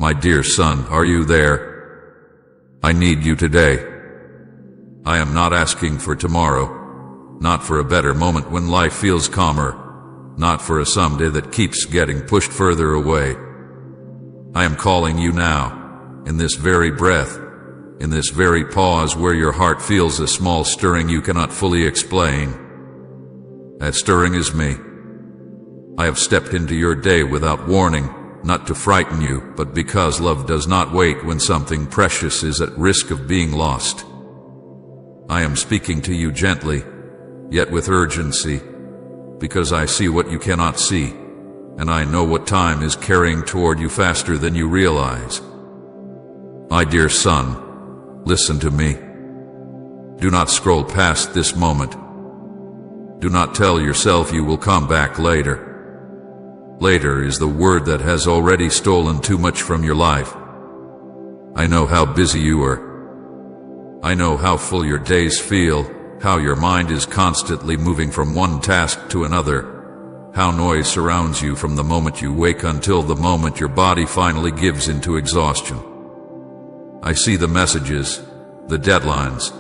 My dear son, are you there? I need you today. I am not asking for tomorrow, not for a better moment when life feels calmer, not for a someday that keeps getting pushed further away. I am calling you now, in this very breath, in this very pause where your heart feels a small stirring you cannot fully explain. That stirring is me. I have stepped into your day without warning, not to frighten you, but because love does not wait when something precious is at risk of being lost. I am speaking to you gently, yet with urgency, because I see what you cannot see, and I know what time is carrying toward you faster than you realize. My dear son, listen to me. Do not scroll past this moment. Do not tell yourself you will come back later. Later is the word that has already stolen too much from your life. I know how busy you are. I know how full your days feel, how your mind is constantly moving from one task to another, how noise surrounds you from the moment you wake until the moment your body finally gives into exhaustion. I see the messages, the deadlines,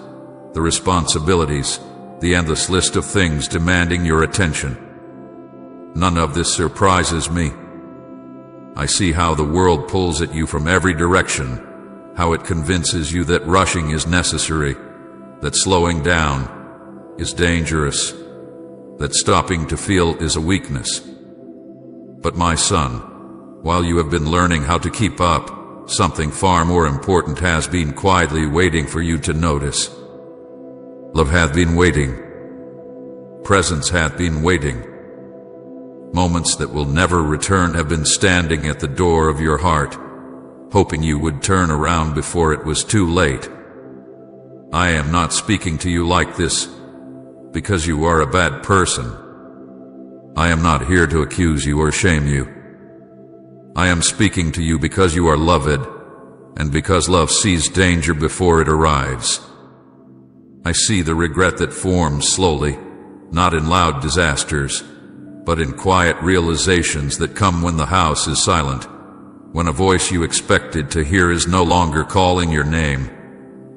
the responsibilities, the endless list of things demanding your attention. None of this surprises me. I see how the world pulls at you from every direction, how it convinces you that rushing is necessary, that slowing down is dangerous, that stopping to feel is a weakness. But my son, while you have been learning how to keep up, something far more important has been quietly waiting for you to notice. Love hath been waiting. Presence hath been waiting. Moments that will never return have been standing at the door of your heart, hoping you would turn around before it was too late. I am not speaking to you like this because you are a bad person. I am not here to accuse you or shame you. I am speaking to you because you are loved, and because love sees danger before it arrives. I see the regret that forms slowly, not in loud disasters, but in quiet realizations that come when the house is silent, when a voice you expected to hear is no longer calling your name,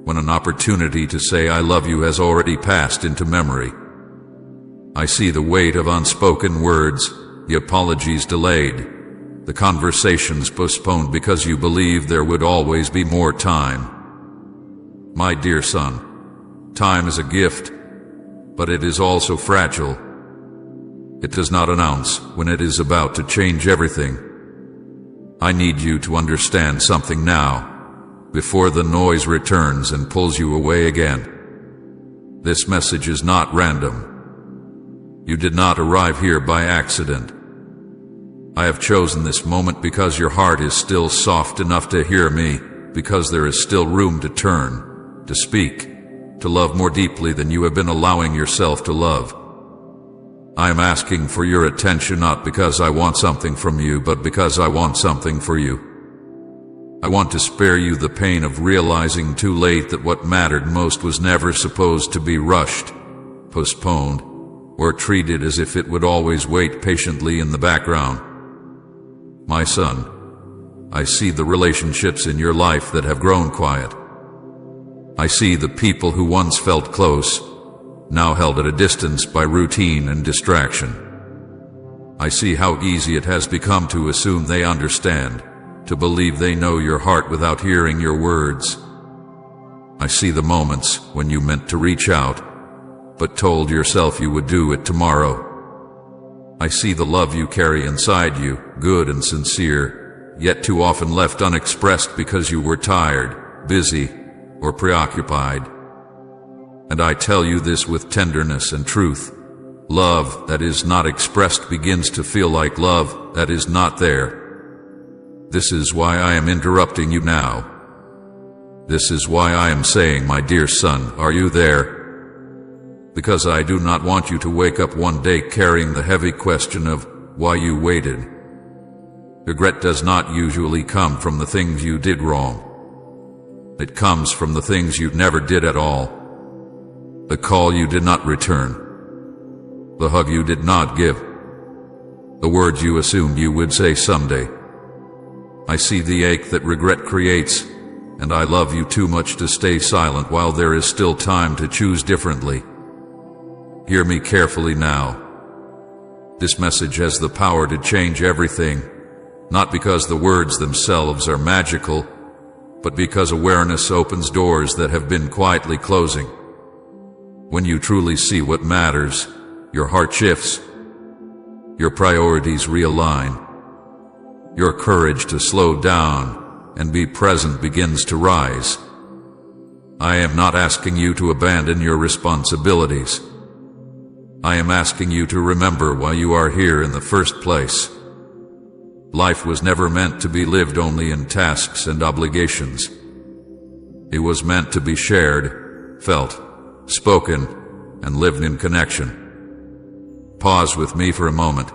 when an opportunity to say I love you has already passed into memory. I see the weight of unspoken words, the apologies delayed, the conversations postponed because you believed there would always be more time. My dear son, time is a gift, but it is also fragile. It does not announce when it is about to change everything. I need you to understand something now, before the noise returns and pulls you away again. This message is not random. You did not arrive here by accident. I have chosen this moment because your heart is still soft enough to hear me, because there is still room to turn, to speak, to love more deeply than you have been allowing yourself to love. I am asking for your attention not because I want something from you, but because I want something for you. I want to spare you the pain of realizing too late that what mattered most was never supposed to be rushed, postponed, or treated as if it would always wait patiently in the background. My son, I see the relationships in your life that have grown quiet. I see the people who once felt close, now held at a distance by routine and distraction. I see how easy it has become to assume they understand, to believe they know your heart without hearing your words. I see the moments when you meant to reach out, but told yourself you would do it tomorrow. I see the love you carry inside you, good and sincere, yet too often left unexpressed because you were tired, busy, or preoccupied. And I tell you this with tenderness and truth. Love that is not expressed begins to feel like love that is not there. This is why I am interrupting you now. This is why I am saying, my dear son, are you there? Because I do not want you to wake up one day carrying the heavy question of why you waited. Regret does not usually come from the things you did wrong. It comes from the things you never did at all. The call you did not return, the hug you did not give, the words you assumed you would say someday, I see the ache that regret creates, and I love you too much to stay silent while there is still time to choose differently. Hear me carefully now. This message has the power to change everything, not because the words themselves are magical, but because awareness opens doors that have been quietly closing. When you truly see what matters, your heart shifts, your priorities realign, your courage to slow down and be present begins to rise. I am not asking you to abandon your responsibilities. I am asking you to remember why you are here in the first place. Life was never meant to be lived only in tasks and obligations. It was meant to be shared, felt, spoken, and lived in connection. Pause with me for a moment.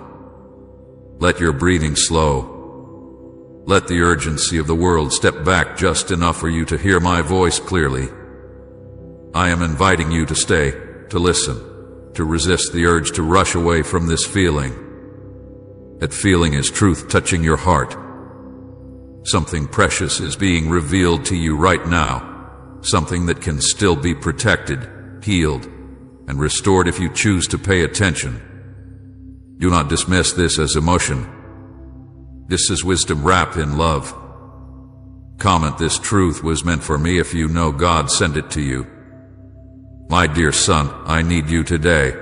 Let your breathing slow. Let the urgency of the world step back just enough for you to hear my voice clearly. I am inviting you to stay, to listen, to resist the urge to rush away from this feeling. That feeling is truth touching your heart. Something precious is being revealed to you right now, something that can still be protected, healed, and restored if you choose to pay attention. Do not dismiss this as emotion. This is wisdom wrapped in love. Comment, this truth was meant for me if you know God sent it to you. My dear son, I need you today.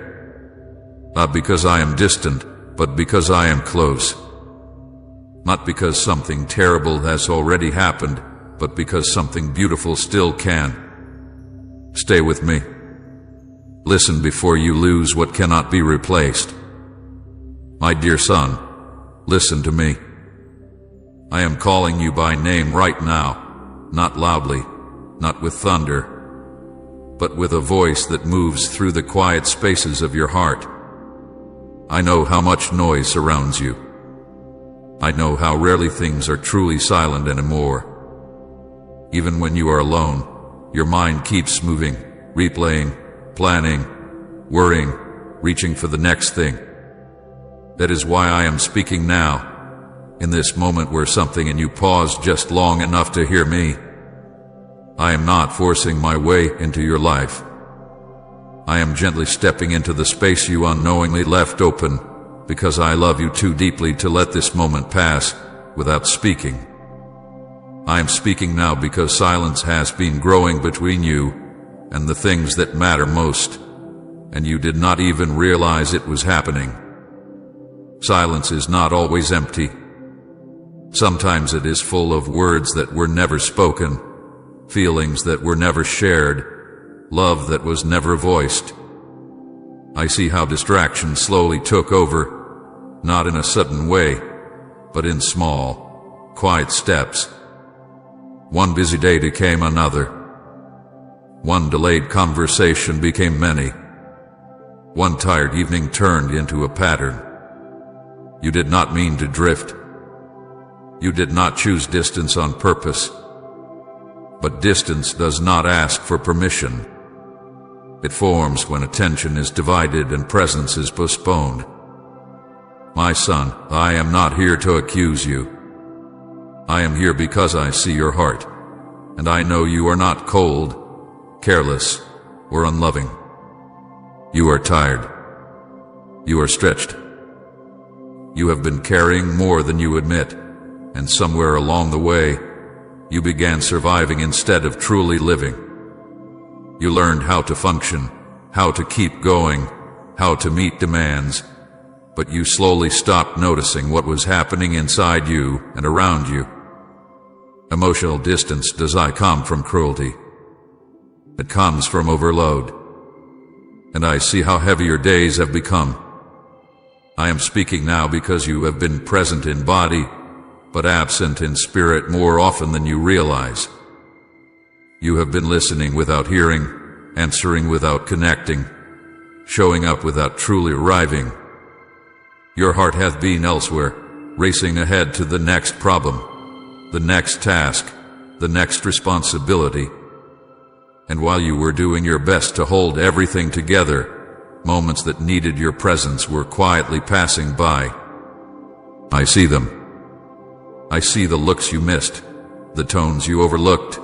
Not because I am distant, but because I am close. Not because something terrible has already happened, but because something beautiful still can. Stay with me. Listen before you lose what cannot be replaced. My dear son, listen to me. I am calling you by name right now, not loudly, not with thunder, but with a voice that moves through the quiet spaces of your heart. I know how much noise surrounds you. I know how rarely things are truly silent anymore. Even when you are alone, your mind keeps moving, replaying, planning, worrying, reaching for the next thing. That is why I am speaking now, in this moment where something in you paused just long enough to hear me. I am not forcing my way into your life. I am gently stepping into the space you unknowingly left open, because I love you too deeply to let this moment pass without speaking. I am speaking now because silence has been growing between you and the things that matter most, and you did not even realize it was happening. Silence is not always empty. Sometimes it is full of words that were never spoken, feelings that were never shared, love that was never voiced. I see how distraction slowly took over, not in a sudden way, but in small, quiet steps. One busy day became another. One delayed conversation became many. One tired evening turned into a pattern. You did not mean to drift. You did not choose distance on purpose. But distance does not ask for permission. It forms when attention is divided and presence is postponed. My son, I am not here to accuse you. I am here because I see your heart, and I know you are not cold, careless, or unloving. You are tired. You are stretched. You have been carrying more than you admit, and somewhere along the way, you began surviving instead of truly living. You learned how to function, how to keep going, how to meet demands, but you slowly stopped noticing what was happening inside you and around you. Emotional distance does not come from cruelty. It comes from overload. And I see how heavy your days have become. I am speaking now because you have been present in body, but absent in spirit more often than you realize. You have been listening without hearing, answering without connecting, showing up without truly arriving. Your heart hath been elsewhere, racing ahead to the next problem, the next task, the next responsibility. And while you were doing your best to hold everything together, moments that needed your presence were quietly passing by. I see them. I see the looks you missed, the tones you overlooked,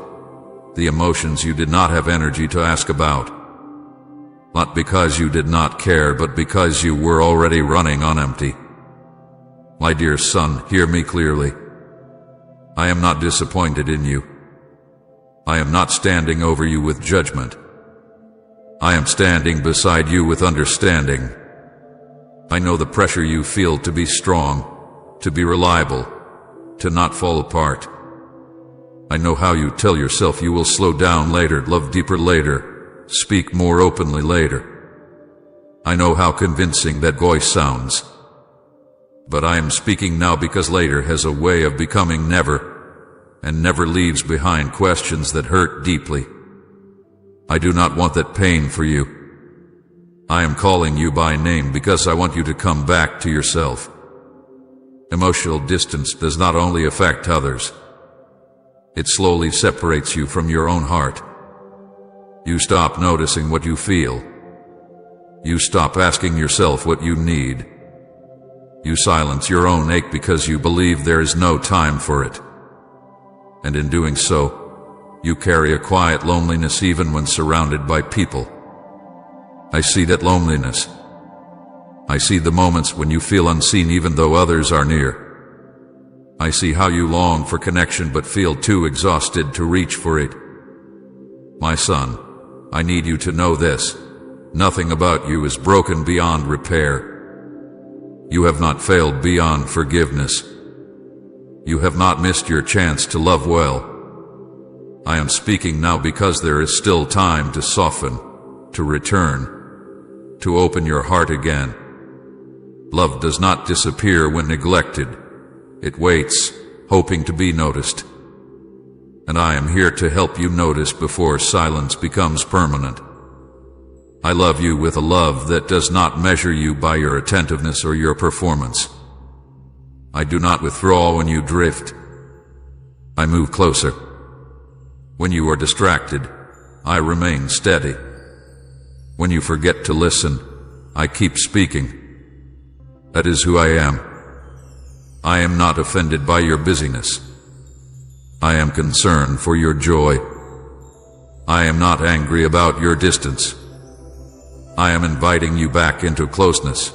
the emotions you did not have energy to ask about. Not because you did not care, but because you were already running on empty. My dear son, hear me clearly. I am not disappointed in you. I am not standing over you with judgment. I am standing beside you with understanding. I know the pressure you feel to be strong, to be reliable, to not fall apart. I know how you tell yourself you will slow down later, love deeper later, speak more openly later. I know how convincing that voice sounds. But I am speaking now because later has a way of becoming never, and never leaves behind questions that hurt deeply. I do not want that pain for you. I am calling you by name because I want you to come back to yourself. Emotional distance does not only affect others, it slowly separates you from your own heart. You stop noticing what you feel. You stop asking yourself what you need. You silence your own ache because you believe there is no time for it. And in doing so, you carry a quiet loneliness even when surrounded by people. I see that loneliness. I see the moments when you feel unseen even though others are near. I see how you long for connection but feel too exhausted to reach for it. My son, I need you to know this. Nothing about you is broken beyond repair. You have not failed beyond forgiveness. You have not missed your chance to love well. I am speaking now because there is still time to soften, to return, to open your heart again. Love does not disappear when neglected. It waits, hoping to be noticed. And I am here to help you notice before silence becomes permanent. I love you with a love that does not measure you by your attentiveness or your performance. I do not withdraw when you drift. I move closer. When you are distracted, I remain steady. When you forget to listen, I keep speaking. That is who I am. I am not offended by your busyness. I am concerned for your joy. I am not angry about your distance. I am inviting you back into closeness.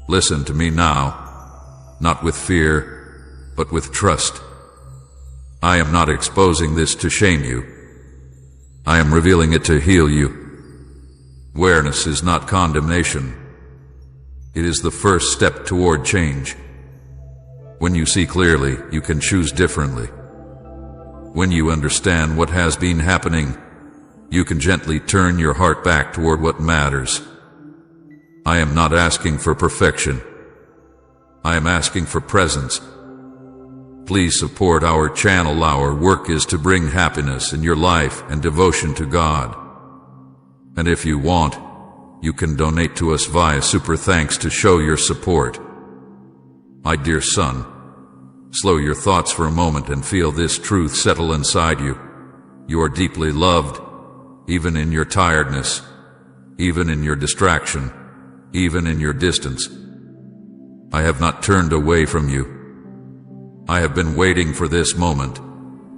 Listen to me now, not with fear, but with trust. I am not exposing this to shame you. I am revealing it to heal you. Awareness is not condemnation. It is the first step toward change. When you see clearly, you can choose differently. When you understand what has been happening, you can gently turn your heart back toward what matters. I am not asking for perfection. I am asking for presence. Please support our channel. Our work is to bring happiness in your life and devotion to God. And if you want, you can donate to us via Super Thanks to show your support. My dear son, slow your thoughts for a moment and feel this truth settle inside you. You are deeply loved, even in your tiredness, even in your distraction, even in your distance. I have not turned away from you. I have been waiting for this moment,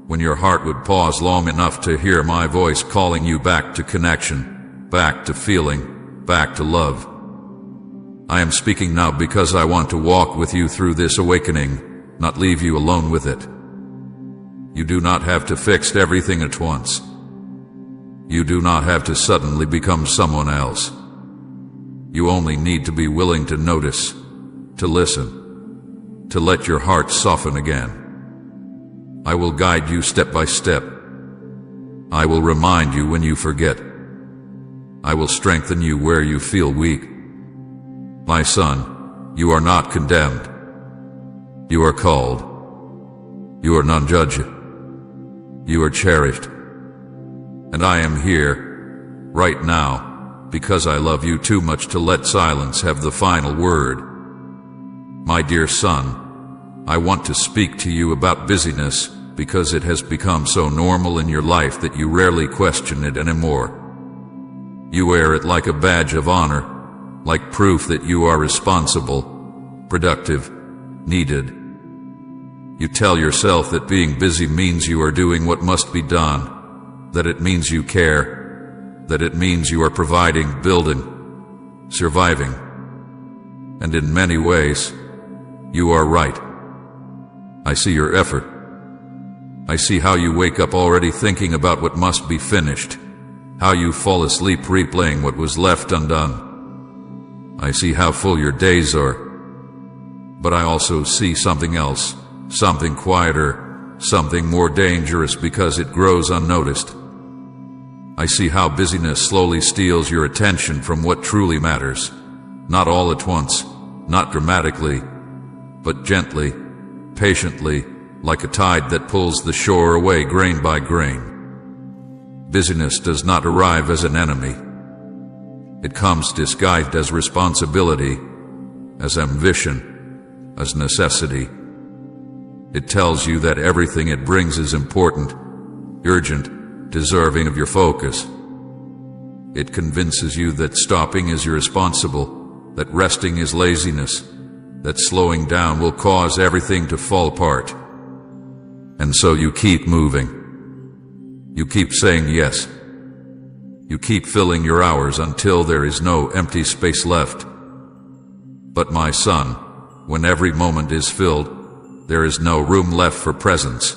when your heart would pause long enough to hear my voice calling you back to connection, back to feeling, back to love. I am speaking now because I want to walk with you through this awakening, not leave you alone with it. You do not have to fix everything at once. You do not have to suddenly become someone else. You only need to be willing to notice, to listen, to let your heart soften again. I will guide you step by step. I will remind you when you forget. I will strengthen you where you feel weak. My son, you are not condemned. You are called. You are not judged. You are cherished. And I am here, right now, because I love you too much to let silence have the final word. My dear son, I want to speak to you about busyness because it has become so normal in your life that you rarely question it anymore. You wear it like a badge of honor, like proof that you are responsible, productive, needed. You tell yourself that being busy means you are doing what must be done, that it means you care, that it means you are providing, building, surviving. And in many ways, you are right. I see your effort. I see how you wake up already thinking about what must be finished, how you fall asleep replaying what was left undone. I see how full your days are. But I also see something else, something quieter, something more dangerous because it grows unnoticed. I see how busyness slowly steals your attention from what truly matters, not all at once, not dramatically, but gently, patiently, like a tide that pulls the shore away grain by grain. Busyness does not arrive as an enemy. It comes disguised as responsibility, as ambition, as necessity. It tells you that everything it brings is important, urgent, deserving of your focus. It convinces you that stopping is irresponsible, that resting is laziness, that slowing down will cause everything to fall apart. And so you keep moving. You keep saying yes. You keep filling your hours until there is no empty space left. But my son, when every moment is filled, there is no room left for presence.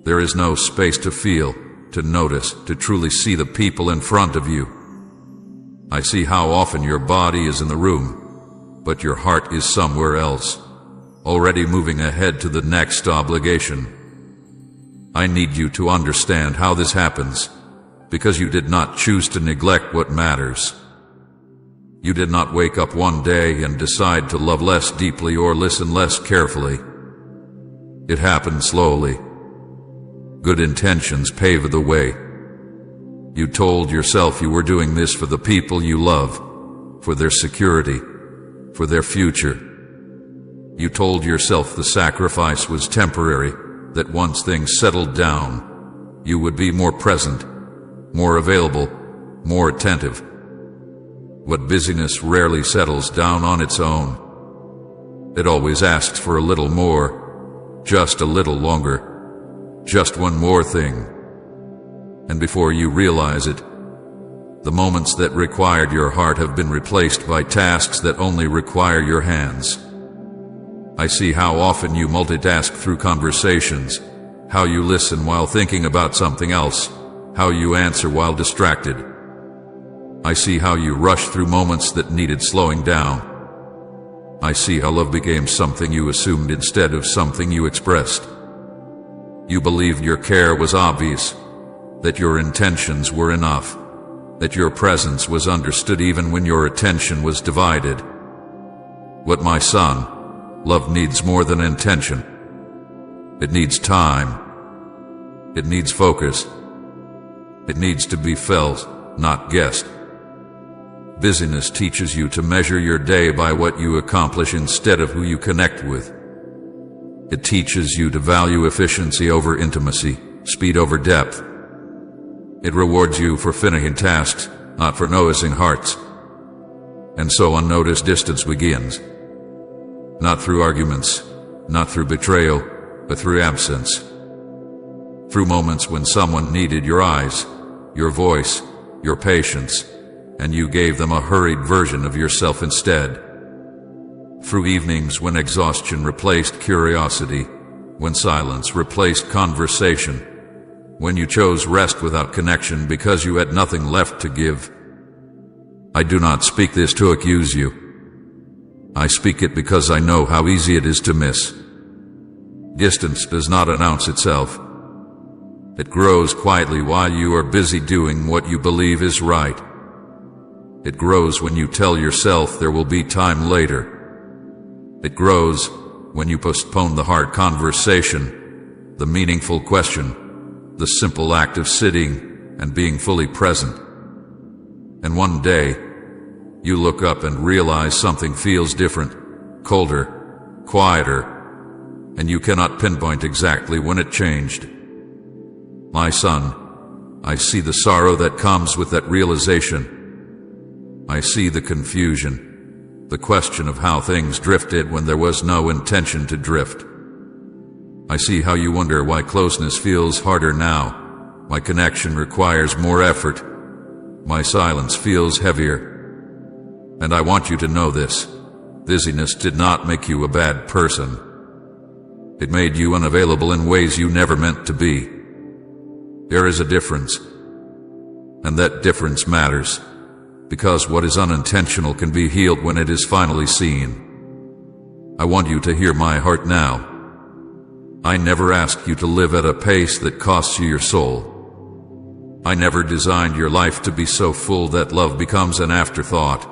There is no space to feel, to notice, to truly see the people in front of you. I see how often your body is in the room, but your heart is somewhere else, already moving ahead to the next obligation. I need you to understand how this happens, because you did not choose to neglect what matters. You did not wake up one day and decide to love less deeply or listen less carefully. It happened slowly. Good intentions paved the way. You told yourself you were doing this for the people you love, for their security, for their future. You told yourself the sacrifice was temporary, that once things settled down, you would be more present, more available, more attentive. But busyness rarely settles down on its own. It always asks for a little more, just a little longer, just one more thing. And before you realize it, the moments that required your heart have been replaced by tasks that only require your hands. I see how often you multitask through conversations, how you listen while thinking about something else, how you answer while distracted. I see how you rush through moments that needed slowing down. I see how love became something you assumed instead of something you expressed. You believed your care was obvious, that your intentions were enough, that your presence was understood even when your attention was divided. But my son, love needs more than intention. It needs time. It needs focus. It needs to be felt, not guessed. Busyness teaches you to measure your day by what you accomplish instead of who you connect with. It teaches you to value efficiency over intimacy, speed over depth. It rewards you for finishing tasks, not for noticing hearts. And so unnoticed distance begins. Not through arguments, not through betrayal, but through absence. Through moments when someone needed your eyes, your voice, your patience, and you gave them a hurried version of yourself instead. Through evenings when exhaustion replaced curiosity, when silence replaced conversation, when you chose rest without connection because you had nothing left to give. I do not speak this to accuse you. I speak it because I know how easy it is to miss. Distance does not announce itself. It grows quietly while you are busy doing what you believe is right. It grows when you tell yourself there will be time later. It grows when you postpone the hard conversation, the meaningful question, the simple act of sitting and being fully present. And one day, you look up and realize something feels different, colder, quieter, and you cannot pinpoint exactly when it changed. My son, I see the sorrow that comes with that realization. I see the confusion, the question of how things drifted when there was no intention to drift. I see how you wonder why closeness feels harder now. My connection requires more effort. My silence feels heavier. And I want you to know this. Busyness did not make you a bad person. It made you unavailable in ways you never meant to be. There is a difference. And that difference matters. Because what is unintentional can be healed when it is finally seen. I want you to hear my heart now. I never asked you to live at a pace that costs you your soul. I never designed your life to be so full that love becomes an afterthought.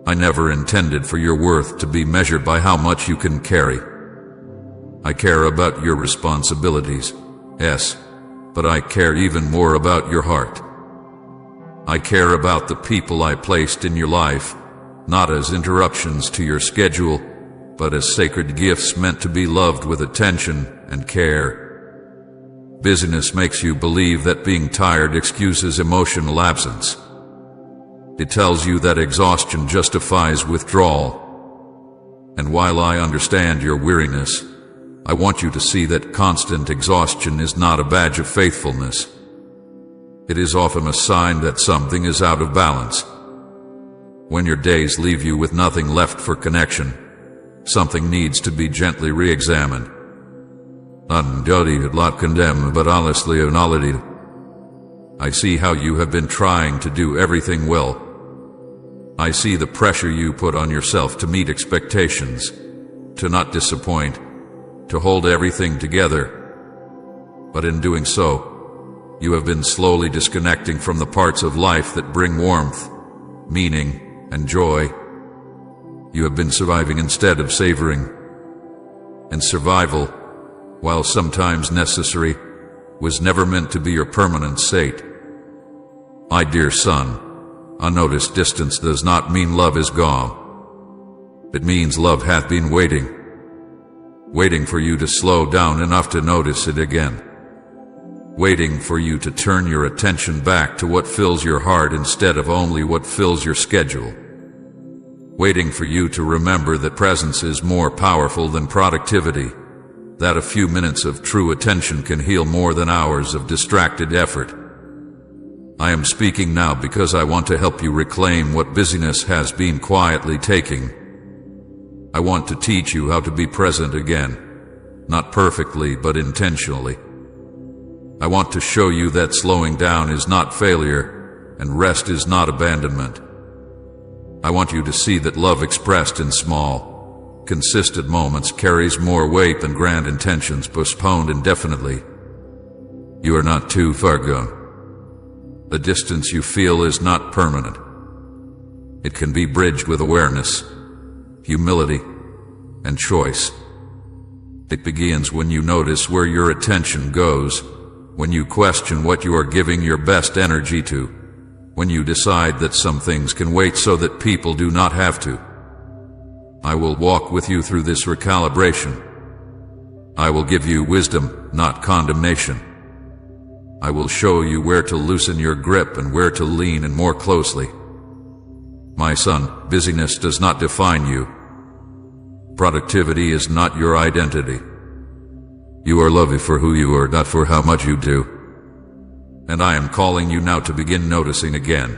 I never intended for your worth to be measured by how much you can carry. I care about your responsibilities, yes, but I care even more about your heart. I care about the people I placed in your life, not as interruptions to your schedule, but as sacred gifts meant to be loved with attention and care. Busyness makes you believe that being tired excuses emotional absence. It tells you that exhaustion justifies withdrawal. And while I understand your weariness, I want you to see that constant exhaustion is not a badge of faithfulness. It is often a sign that something is out of balance. When your days leave you with nothing left for connection, something needs to be gently re-examined. Not condemned, but honestly acknowledged. I see how you have been trying to do everything well. I see the pressure you put on yourself to meet expectations, to not disappoint, to hold everything together. But in doing so, you have been slowly disconnecting from the parts of life that bring warmth, meaning, and joy. You have been surviving instead of savoring. And survival, while sometimes necessary, was never meant to be your permanent state. My dear son, unnoticed distance does not mean love is gone. It means love hath been waiting for you to slow down enough to notice it again. Waiting for you to turn your attention back to what fills your heart instead of only what fills your schedule. Waiting for you to remember that presence is more powerful than productivity, that a few minutes of true attention can heal more than hours of distracted effort. I am speaking now because I want to help you reclaim what busyness has been quietly taking. I want to teach you how to be present again, not perfectly but intentionally. I want to show you that slowing down is not failure and rest is not abandonment. I want you to see that love expressed in small, consistent moments carries more weight than grand intentions postponed indefinitely. You are not too far gone. The distance you feel is not permanent. It can be bridged with awareness, humility, and choice. It begins when you notice where your attention goes, when you question what you are giving your best energy to, when you decide that some things can wait so that people do not have to. I will walk with you through this recalibration. I will give you wisdom, not condemnation. I will show you where to loosen your grip and where to lean in more closely. My son, busyness does not define you. Productivity is not your identity. You are loved for who you are, not for how much you do. And I am calling you now to begin noticing again,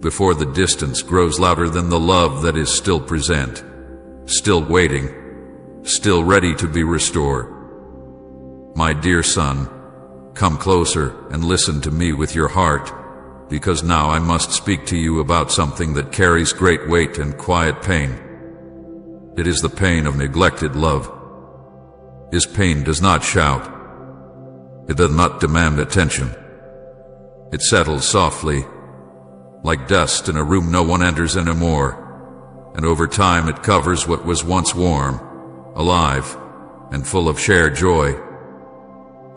before the distance grows louder than the love that is still present, still waiting, still ready to be restored. My dear son, come closer and listen to me with your heart, because now I must speak to you about something that carries great weight and quiet pain. It is the pain of neglected love. His pain does not shout. It does not demand attention. It settles softly, like dust in a room no one enters anymore, and over time it covers what was once warm, alive, and full of shared joy.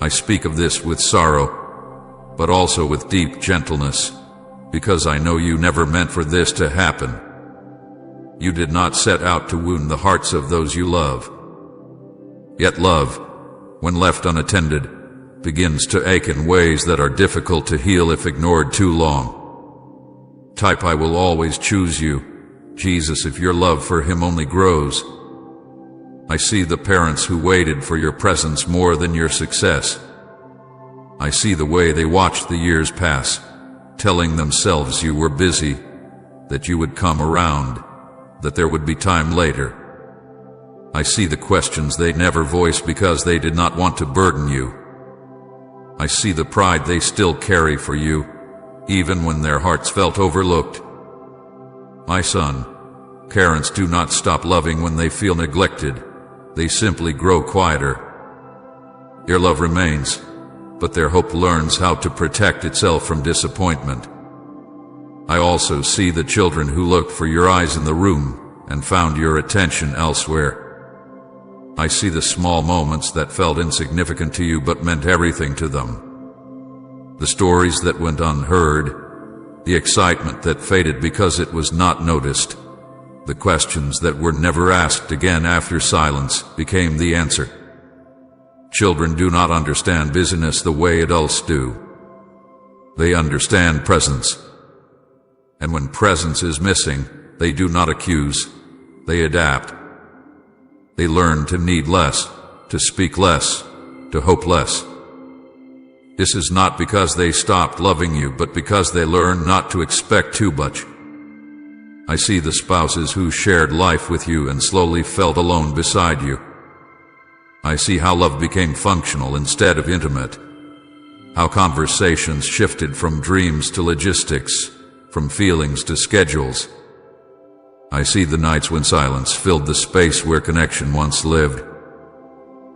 I speak of this with sorrow, but also with deep gentleness, because I know you never meant for this to happen. You did not set out to wound the hearts of those you love. Yet love, when left unattended, begins to ache in ways that are difficult to heal if ignored too long. Type, I will always choose you, Jesus, if your love for him only grows. I see the parents who waited for your presence more than your success. I see the way they watched the years pass, telling themselves you were busy, that you would come around, that there would be time later. I see the questions they never voiced because they did not want to burden you. I see the pride they still carry for you, even when their hearts felt overlooked. My son, parents do not stop loving when they feel neglected. They simply grow quieter. Your love remains, but their hope learns how to protect itself from disappointment. I also see the children who looked for your eyes in the room and found your attention elsewhere. I see the small moments that felt insignificant to you but meant everything to them. The stories that went unheard, the excitement that faded because it was not noticed, the questions that were never asked again after silence became the answer. Children do not understand busyness the way adults do. They understand presence. And when presence is missing, they do not accuse, they adapt. They learn to need less, to speak less, to hope less. This is not because they stopped loving you, but because they learned not to expect too much. I see the spouses who shared life with you and slowly felt alone beside you. I see how love became functional instead of intimate, how conversations shifted from dreams to logistics, from feelings to schedules. I see the nights when silence filled the space where connection once lived.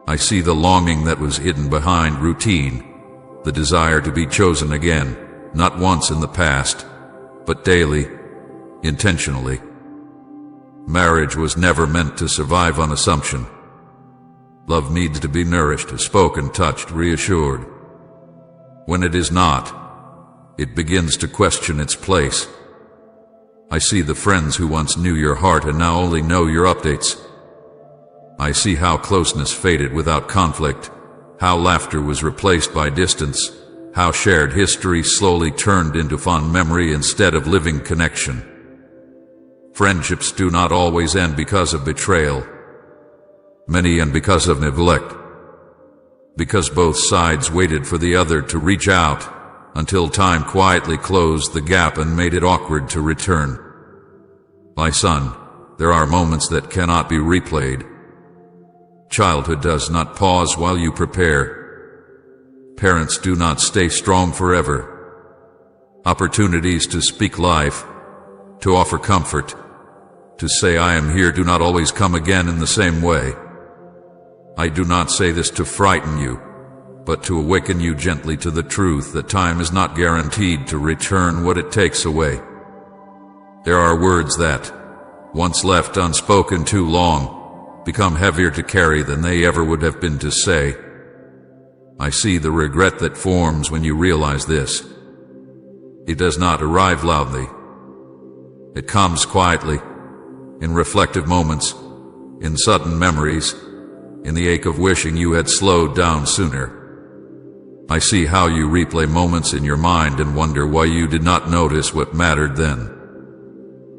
I see the longing that was hidden behind routine, the desire to be chosen again, not once in the past, but daily, intentionally. Marriage was never meant to survive on assumption. Love needs to be nourished, spoken, touched, reassured. When it is not, it begins to question its place. I see the friends who once knew your heart and now only know your updates. I see how closeness faded without conflict, how laughter was replaced by distance, how shared history slowly turned into fond memory instead of living connection. Friendships do not always end because of betrayal. Many end because of neglect, because both sides waited for the other to reach out until time quietly closed the gap and made it awkward to return. My son, there are moments that cannot be replayed. Childhood does not pause while you prepare. Parents do not stay strong forever. Opportunities to speak life, to offer comfort, to say I am here do not always come again in the same way. I do not say this to frighten you, but to awaken you gently to the truth that time is not guaranteed to return what it takes away. There are words that, once left unspoken too long, become heavier to carry than they ever would have been to say. I see the regret that forms when you realize this. It does not arrive loudly. It comes quietly, in reflective moments, in sudden memories, in the ache of wishing you had slowed down sooner. I see how you replay moments in your mind and wonder why you did not notice what mattered then.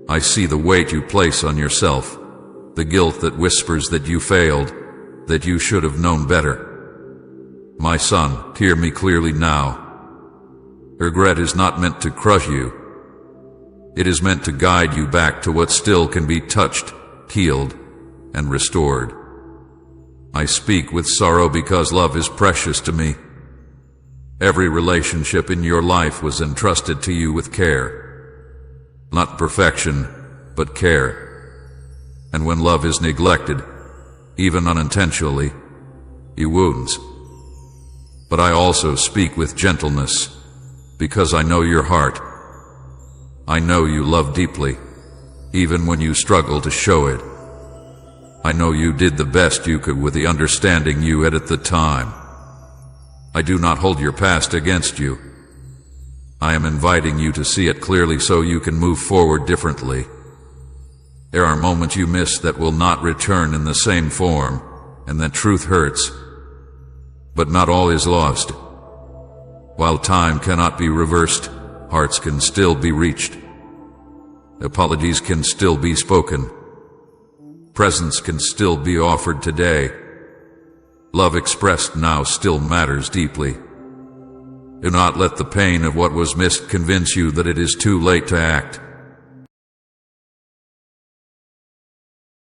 I see the weight you place on yourself, the guilt that whispers that you failed, that you should have known better. My son, hear me clearly now. Regret is not meant to crush you. It is meant to guide you back to what still can be touched, healed, and restored. I speak with sorrow because love is precious to me. Every relationship in your life was entrusted to you with care. Not perfection, but care. And when love is neglected, even unintentionally, it wounds. But I also speak with gentleness, because I know your heart. I know you love deeply, even when you struggle to show it. I know you did the best you could with the understanding you had at the time. I do not hold your past against you. I am inviting you to see it clearly so you can move forward differently. There are moments you miss that will not return in the same form, and that truth hurts. But not all is lost. While time cannot be reversed, hearts can still be reached. Apologies can still be spoken. Presence can still be offered today. Love expressed now still matters deeply. Do not let the pain of what was missed convince you that it is too late to act.